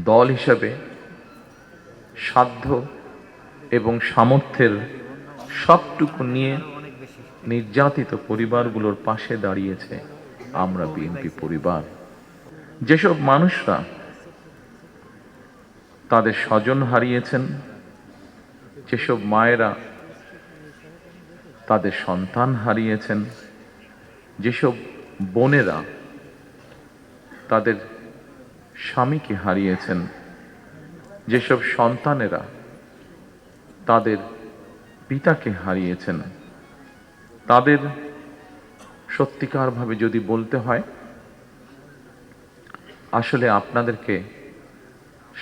দল হিসাবে সাধ্য এবং সামর্থ্যের সবটুকু নিয়ে নির্যাতিত পরিবারগুলোর পাশে দাঁড়িয়েছে আমরা বিএনপি পরিবার। যেসব মানুষরা তাদের স্বজন হারিয়েছেন, যেসব মায়েরা তাদের সন্তান হারিয়েছেন, যেসব বোনেরা তাদের স্বামীকে হারিয়েছেন, যেসব সন্তানেরা তাদের পিতাকে হারিয়েছেন, তাদের সত্যিকারভাবে যদি বলতে হয়, আসলে আপনাদেরকে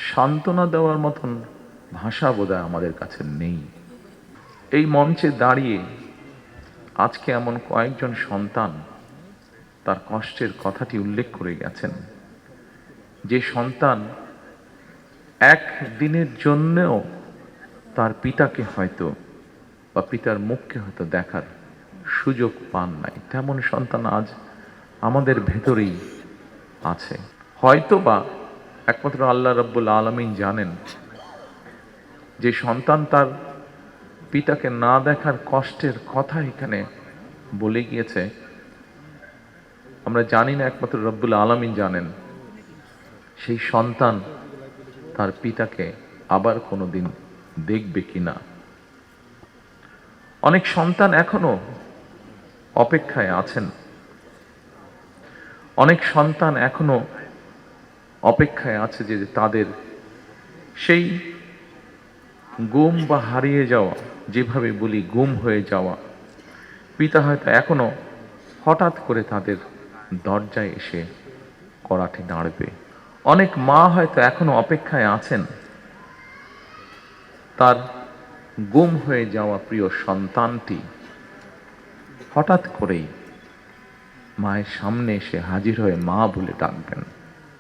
সান্ত্বনা দেওয়ার মতন ভাষা বোধহয় আমাদের কাছে নেই। এই মঞ্চে দাঁড়িয়ে আজকে এমন কয়েকজন সন্তান তার কষ্টের কথাটি উল্লেখ করে গেছেন, যে সন্তান একদিনের জন্যও তার পিতাকে হয়তো বা পিতার মুখকে হয়তো দেখার সুযোগ পান নাই, তেমন সন্তান আজ আমাদের ভেতরেই আছে। হয়তো বা একমাত্র আল্লাহ রাব্বুল আলামিন জানেন যে সন্তান তার পিতাকে না দেখার কষ্টের কথা এখানে বলে গিয়েছে, আমরা জানি না, একমাত্র রব্বুল আলামিন জানেন সেই সন্তান তার পিতাকে আবার কোনোদিন দেখবে কিনা। অনেক সন্তান এখনো অপেক্ষায় আছেন, অনেক সন্তান এখনো অপেক্ষায় আছে যে তাদের সেই গুম বা হারিয়ে যাওয়া, যেভাবে বলি গুম হয়ে যাওয়া পিতা হয়তো এখনো হঠাৎ করে তাদের দরজায় এসে করাঠে নাড়বে। অনেক মা হয়তো এখনো অপেক্ষায় আছেন তার গুম হয়ে যাওয়া প্রিয় সন্তানটি হঠাৎ করেই মায়ের সামনে এসে হাজির হয়ে মা বলে ডাকবেন।